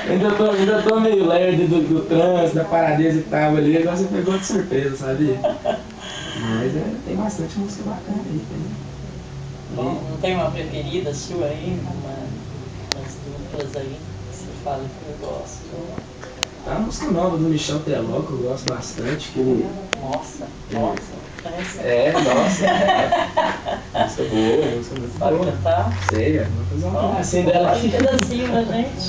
Ainda tô meio lerdo do trânsito, da paradeza que tava ali, agora você pegou de surpresa, sabe? Mas tem bastante música bacana aí. Bom, não tem uma preferida sua aí? Umas duplas aí que você fala que eu gosto? A música nova do Michel Teló, que eu gosto bastante, que ele... Nossa. Nossa. Música boa, música muito Sabe boa. cantar? Sei, vou fazer um pedacinho dela aqui. Um pedacinho pra gente.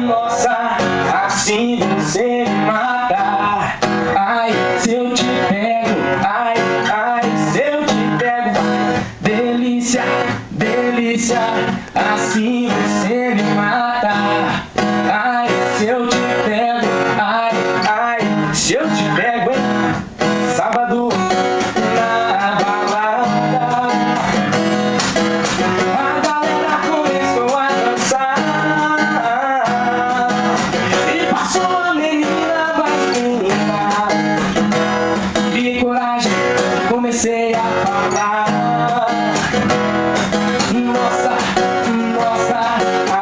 Nossa, assim você me mata. Ai, se eu te pego, ai, se eu te pego, delícia, assim você me mata. Ai, se eu te pego, ai, se eu te pego, hein? Sábado na balada, a galera começou a dançar e passou uma menina mais linda. De coragem comecei a falar. Nossa,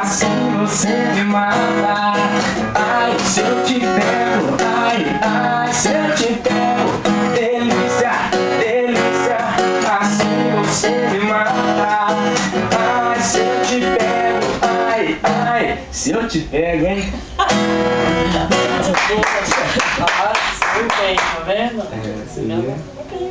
assim você me mata. Ai, se eu te pego, ai, se eu te pego, delícia, assim você me mata. Ai, se eu te pego, ai, se eu te pego, hein? Muito bem, tá vendo? Sim.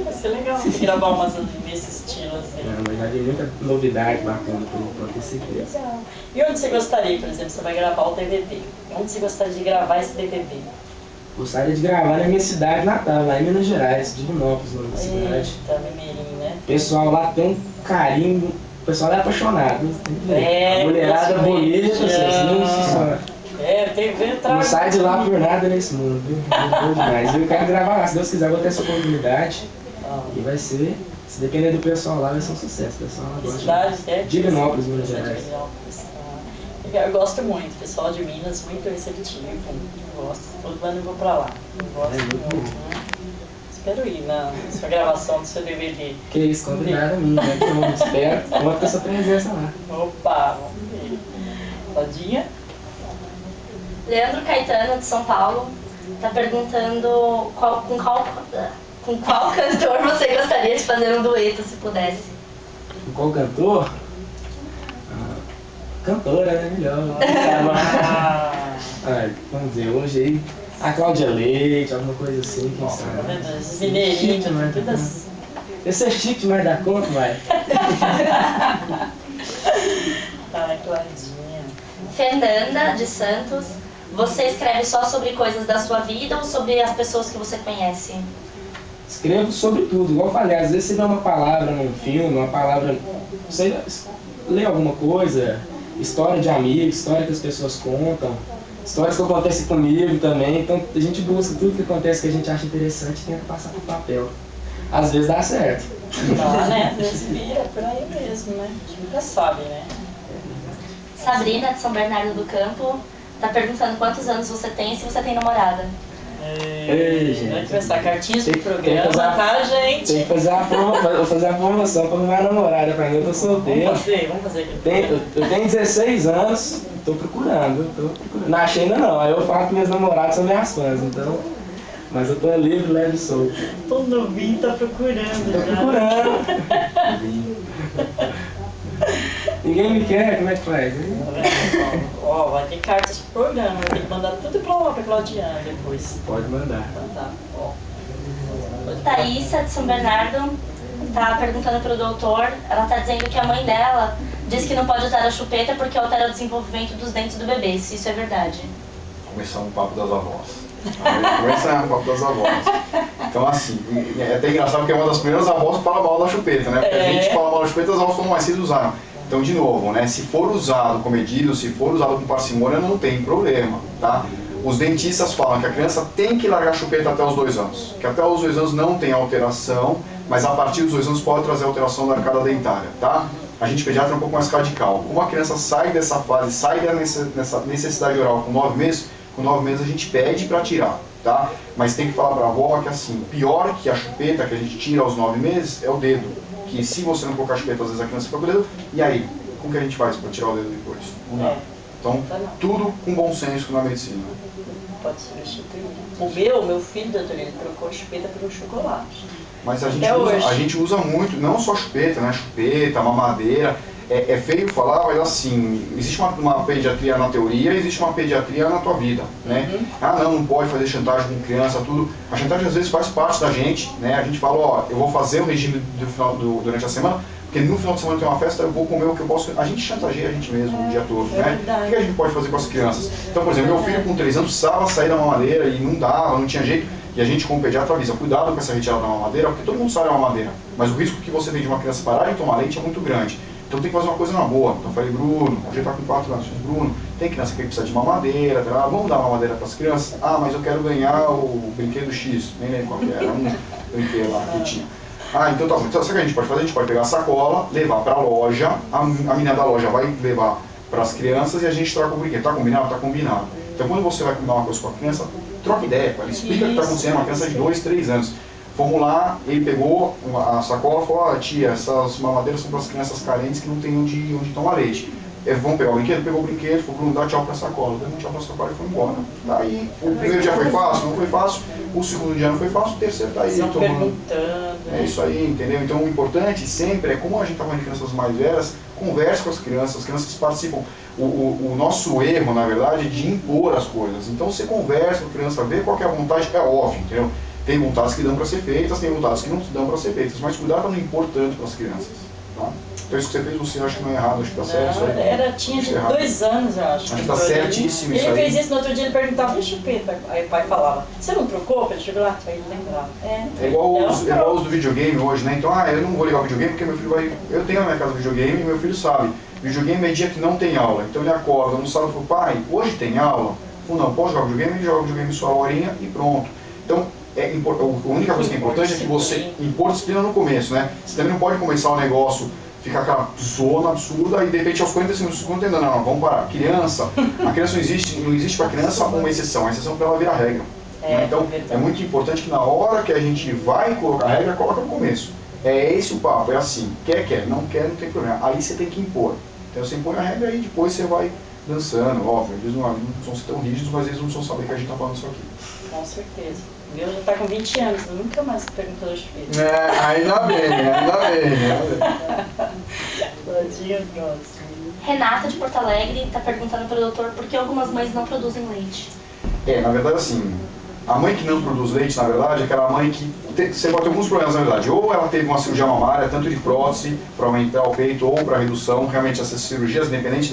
Vai ser legal gravar umas nesse estilo assim. Mas já vi muita novidade bacana por ter certeza. Legal. E onde você gostaria, por exemplo, você vai gravar o TVB? Onde você gostaria de gravar esse TVB? Gostaria de gravar na minha cidade natal, lá em Minas Gerais, Divinópolis, na cidade. Eita, Mimeirinho, né? O pessoal lá tem um carinho, o pessoal é apaixonado. A mulherada bonita, tem que ver não sai de lá por nada nesse mundo, viu? Muito bom demais. Eu quero gravar lá, se Deus quiser, eu vou ter essa oportunidade. E vai ser, se depender do pessoal lá, vai ser um sucesso. O pessoal lá gosta de Divinópolis, Minas Gerais. Eu gosto muito, o pessoal de Minas, muito receptivo. Eu gosto, todo ano eu vou pra lá. Eu gosto muito. Né? Espero ir na sua gravação do seu DVD. Que isso, combinado a mim, né? Que eu espero, conta com a sua presença lá. Opa, vamos ver. Todinha? Leandro Caetano, de São Paulo, está perguntando com qual cantor você gostaria de fazer um dueto, se pudesse. Com qual cantor? Cantora, né? Melhor. Vamos dizer, hoje aí, a Cláudia Leite, alguma coisa assim, quem sabe. Mineirinho, todas. Esse é chique demais da conta, vai. Ai, Claudinha. Fernanda, de Santos. Você escreve só sobre coisas da sua vida ou sobre as pessoas que você conhece? Escrevo sobre tudo, igual eu falei, às vezes você vê uma palavra num filme, uma palavra, você lê alguma coisa, história de amigos, história que as pessoas contam, histórias que acontecem comigo também, então a gente busca tudo que acontece que a gente acha interessante e tenta passar pro papel. Às vezes dá certo. Dá, né? Às vezes vira por aí mesmo, né? A gente nunca sabe, né? Sabrina, de São Bernardo do Campo, tá perguntando quantos anos você tem e se você tem namorada. Ei, gente. Vai começar cartinhas pro programa, tá, gente? Tem que fazer a promoção pra arrumar namorada pra mim, eu tô solteiro. Vamos fazer aqui. Eu tenho 16 anos, tô procurando. Não achei ainda não, aí eu falo que meus namorados são minhas fãs, então... Mas eu tô livre, leve e solto. Tô novinho, tá procurando. Tô procurando. Ninguém me quer, como é que faz? Ó, vai ter cartas pro programa, vai ter que mandar tudo pra lá, pra Claudiana depois. Pode mandar. Então tá, ó. Thaísa, de São Bernardo, tá perguntando pro doutor, ela tá dizendo que a mãe dela diz que não pode usar a chupeta porque altera o desenvolvimento dos dentes do bebê, se isso é verdade. Começar um papo das avós. Começar um papo das avós. Então assim, é até engraçado porque é uma das primeiras avós que fala mal da chupeta, né? Porque a gente fala mal da chupeta, as avós falam mais, vocês usaram. Então, de novo, né? Se for usado comedido, se for usado com parcimônia, não tem problema, tá? Os dentistas falam que a criança tem que largar a chupeta até os 2 anos. Que até os 2 anos não tem alteração, mas a partir dos 2 anos pode trazer alteração da arcada dentária, tá? A gente pediatra é um pouco mais radical. Como a criança sai dessa fase, sai dessa necessidade oral com 9 meses, com 9 meses a gente pede para tirar, tá? Mas tem que falar para a avó que assim, pior que a chupeta que a gente tira aos 9 meses é o dedo, que se você não colocar a chupeta, às vezes a criança fica com o dedo, e aí? Como que a gente faz para tirar o dedo depois? Não dá. Então, tudo com bom senso na medicina. Pode substituir. O meu filho, doutor, ele trocou a chupeta pelo chocolate. Mas a gente usa muito, não só chupeta, né? Chupeta, mamadeira. É feio falar, mas assim, existe uma pediatria na teoria, existe uma pediatria na tua vida, né? Ah, não pode fazer chantagem com criança, tudo. A chantagem às vezes faz parte da gente, né? A gente fala, ó, eu vou fazer o regime durante a semana, porque no final de semana tem uma festa, eu vou comer o que eu posso. A gente chantageia a gente mesmo o dia todo, né? O que a gente pode fazer com as crianças? Então, por exemplo, meu filho com 3 anos precisava sair da mamadeira e não dava, não tinha jeito. E a gente, como pediatra, avisa, cuidado com essa retirada da mamadeira, porque todo mundo sai da mamadeira. Mas o risco que você tem de uma criança parar de tomar leite é muito grande. Então tem que fazer uma coisa na boa. Então eu falei, Bruno, hoje ele está com 4 anos, Bruno, tem criança que precisa de mamadeira, tá? Vamos dar mamadeira para as crianças? Ah, mas eu quero ganhar o brinquedo X, nem lembro qual que era, um brinquedo lá que tinha. Ah, então tá bom. Então sabe o que a gente pode fazer? A gente pode pegar a sacola, levar para a loja, a menina da loja vai levar para as crianças e a gente troca o brinquedo. Tá combinado? Tá combinado. Então quando você vai combinar uma coisa com a criança, troca ideia com ela, explica o que está acontecendo, uma criança de 2, 3 anos. Fomos lá, ele pegou a sacola e falou, tia, essas mamadeiras são para as crianças carentes que não tem onde tomar leite. Vamos pegar o brinquedo? Pegou o brinquedo, falou, Bruno, dá tchau para a sacola. Deu um tchau para a sacola e foi embora. Daí, o primeiro dia foi fácil? Não foi fácil. O segundo dia não foi fácil, o terceiro tá aí tomando. É isso aí, entendeu? Então o importante sempre é, como a gente está falando de crianças mais velhas, converse com as crianças participam. O nosso erro, na verdade, é de impor as coisas. Então você conversa com a criança, vê qual que é a vontade, é óbvio, entendeu? Tem vontades que dão para ser feitas, tem vontades que não dão para ser feitas, mas cuidado para não impor tanto para as crianças. Tá? Então isso que você fez, você acha que não é errado, acho que está certo. Tinha de 2 anos, eu acho. Acho que está certíssimo isso aí. Ele fez isso, no outro dia ele perguntava, e chupeta? Aí o pai falava, você não trocou pelo chocolate? Aí ele lembrava. É igual os do videogame hoje, né? Então, eu não vou ligar o videogame porque meu filho vai... Eu tenho na minha casa videogame e meu filho sabe. Videogame é dia que não tem aula. Então ele acorda no sábado e fala, pai, hoje tem aula? Eu falo, não, pode jogar videogame, ele joga videogame só a horinha e pronto. Então, a única coisa que é importante é que você impor disciplina no começo, né? Você também não pode começar o negócio, ficar aquela zona absurda e de repente aos 45 segundos não, vamos parar. Criança, a criança não existe para a criança uma exceção, a exceção para ela virar regra. Né? Então, é muito importante que na hora que a gente vai colocar a regra, coloca no começo. É esse o papo, é assim, quer, não tem problema. Aí você tem que impor. Então você impõe a regra e depois você vai dançando, óbvio, eles não são tão rígidos, mas eles não precisam saber que a gente está falando isso aqui. Com certeza. O meu já está com 20 anos, nunca mais perguntou das filhas. Ainda bem. Tadinha, nossa. Renata de Porto Alegre está perguntando para o doutor por que algumas mães não produzem leite. Na verdade assim, a mãe que não produz leite, na verdade, é aquela mãe que você pode ter alguns problemas, na verdade. Ou ela teve uma cirurgia mamária, tanto de prótese, para aumentar o peito, ou para redução. Realmente, essas cirurgias, independente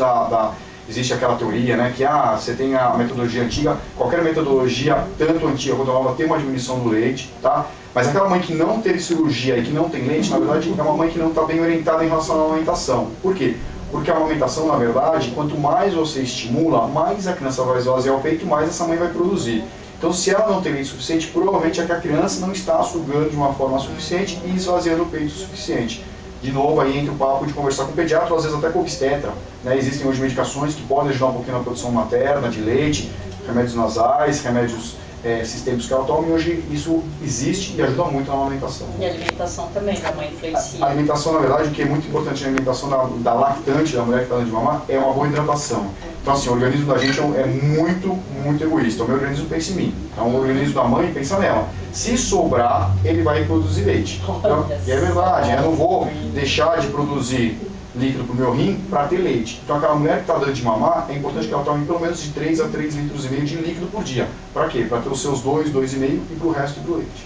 existe aquela teoria, né, que você tem a metodologia antiga, qualquer metodologia, tanto antiga quanto nova, tem uma diminuição do leite, tá? Mas aquela mãe que não teve cirurgia e que não tem leite, na verdade, é uma mãe que não está bem orientada em relação à amamentação. Por quê? Porque a amamentação, na verdade, quanto mais você estimula, mais a criança vai esvaziar o peito, mais essa mãe vai produzir. Então, se ela não tem leite suficiente, provavelmente é que a criança não está sugando de uma forma suficiente e esvaziando o peito o suficiente. De novo, aí entra o papo de conversar com o pediatra, às vezes até com o obstetra. Né? Existem hoje medicações que podem ajudar um pouquinho na produção materna, de leite, remédios nasais, remédios sistêmicos que ela toma, e hoje isso existe e ajuda muito na amamentação. E a alimentação também da mãe influencia. A alimentação, na verdade, o que é muito importante na alimentação da lactante, da mulher que está dando de mamar, é uma boa hidratação. Então, assim, o organismo da gente é muito, muito egoísta. O meu organismo pensa em mim. Então, o organismo da mãe pensa nela. Se sobrar, ele vai produzir leite. Então, e é verdade, eu não vou deixar de produzir líquido para o meu rim para ter leite. Então, aquela mulher que está dando de mamar, é importante que ela tome pelo menos de 3 a 3,5 litros de líquido por dia. Para quê? Para ter os seus 2, 2,5 e para o resto do leite.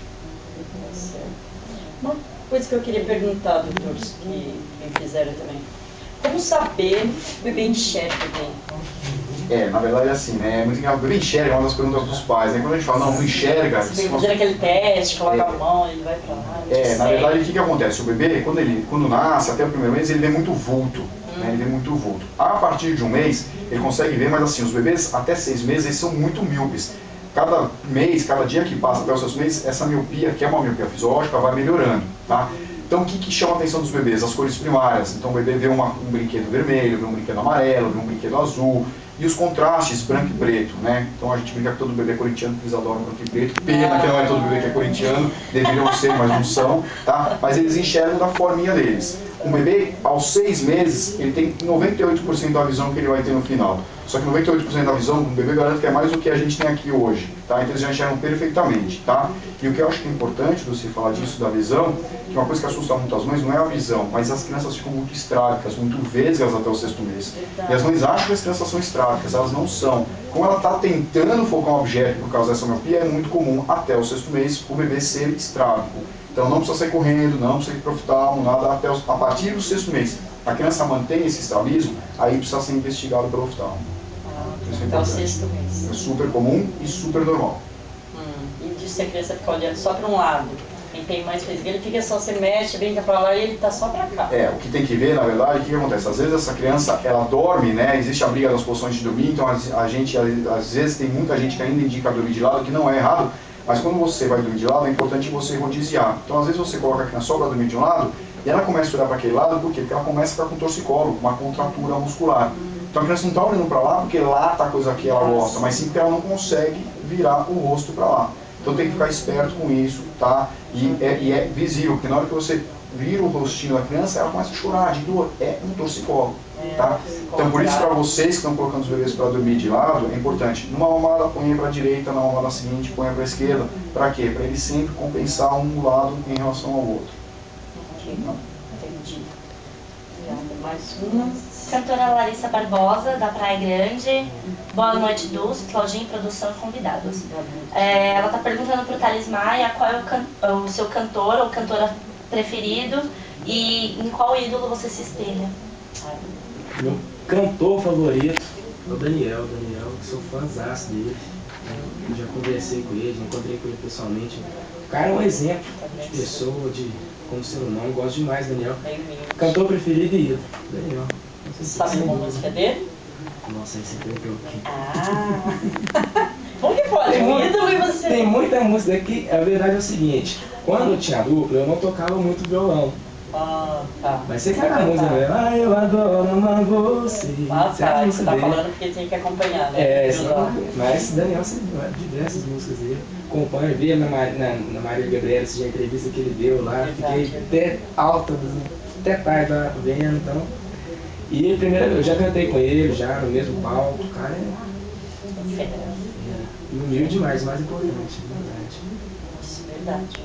Uma coisa que eu queria perguntar, doutores, que me fizeram também. Como saber o bebê enxerga bem? Na verdade é assim, né? É muito engraçado. O bebê enxerga é uma das perguntas dos pais, né? Quando a gente fala, não enxerga... Você tem que fazer aquele teste, coloca a mão, ele vai pra lá... Na verdade, o que acontece? O bebê, quando nasce, até o primeiro mês, ele vê muito vulto. Né? Ele vê muito vulto. A partir de um mês, ele consegue ver, mas assim, os bebês até 6 meses, eles são muito míopes. Cada mês, cada dia que passa até os 6 meses, essa miopia, que é uma miopia fisiológica, vai melhorando, tá? Então, o que chama a atenção dos bebês? As cores primárias. Então, o bebê vê um brinquedo vermelho, vê um brinquedo amarelo, vê um brinquedo azul. E os contrastes, branco e preto, né? Então a gente brinca que todo bebê é corintiano, porque eles adoram branco e preto. Pena que não é todo bebê que é corintiano, deveriam ser, mas não são, tá? Mas eles enxergam da forminha deles. Um bebê, aos 6 meses, ele tem 98% da visão que ele vai ter no final. Só que 98% da visão do bebê garante que é mais do que a gente tem aqui hoje, tá? Então eles já enxergam perfeitamente, tá? E o que eu acho que é importante você falar disso da visão, que uma coisa que assusta muito as mães não é a visão, mas as crianças ficam muito estrábicas, muito vesgas até o 6º mês. E as mães acham que as crianças são estrábicas, elas não são. Como ela está tentando focar um objeto por causa dessa miopia, é muito comum até o 6º mês o bebê ser estrábico. Então não precisa sair correndo, não precisa ir para o oftalmo, nada, a partir do 6º mês. A criança mantém esse estrabismo, aí precisa ser investigado pelo oftalmo. Isso é Até o importante. 6º mês. É super comum e super normal. E de se a criança ficar olhando só para um lado, quem tem mais física, ele fica só, se mexe, brinca para lá e ele tá só para cá. O que tem que ver, na verdade, o que acontece? Às vezes essa criança, ela dorme, né? Existe a briga das posições de dormir, então a gente, às vezes, tem muita gente que ainda indica dormir de lado, que não é errado, mas quando você vai dormir de lado, é importante você rodiziar. Então, às vezes, você coloca a criança só para dormir de um lado, e ela começa a olhar para aquele lado, por quê? Porque ela começa a ficar com torcicolo, uma contratura muscular. Então, a criança não está olhando para lá porque lá está a coisa que ela gosta, mas sim porque ela não consegue virar o rosto para lá. Então, tem que ficar esperto com isso, tá? E é visível, porque na hora que você vira o rostinho da criança, ela começa a chorar de dor. É um torcicolo, tá? Então, por isso, para vocês que estão colocando os bebês para dormir de lado, é importante. Numa mamada, ponha para a direita, na mamada seguinte, ponha para a esquerda. Para quê? Para ele sempre compensar um lado em relação ao outro. Ok, entendi. Mais uma. Cantora Larissa Barbosa, da Praia Grande. Boa noite, Dulce, Claudinho, produção e convidados. Ela está perguntando para o Thales Maia qual é o seu cantor ou cantora preferido e em qual ídolo você se espelha. Meu cantor favorito é o Daniel, que sou fãzaço dele. Eu já conversei com ele, já encontrei com ele pessoalmente. O cara é um exemplo de pessoa, como ser humano, gosto demais do Daniel. Cantor preferido e ídolo, Daniel. Sabe uma música dele? Nossa, aí você perdeu aqui. Como que pode? Um ídolo e você? Tem muita música aqui. A verdade é o seguinte, quando eu tinha dupla, eu não tocava muito violão. Tá. Mas você quer a música mesmo? Eu adoro amar você. Tá, você tá falando porque tem que acompanhar, né? Mas Daniel, você diversas músicas dele. Acompanho, vi na Marília Gabriela, essa entrevista que ele deu lá. Fiquei até alta, até tarde lá vendo, então. E eu já cantei com ele, já no mesmo palco. O cara é humilde demais, mais importante, verdade. Verdade.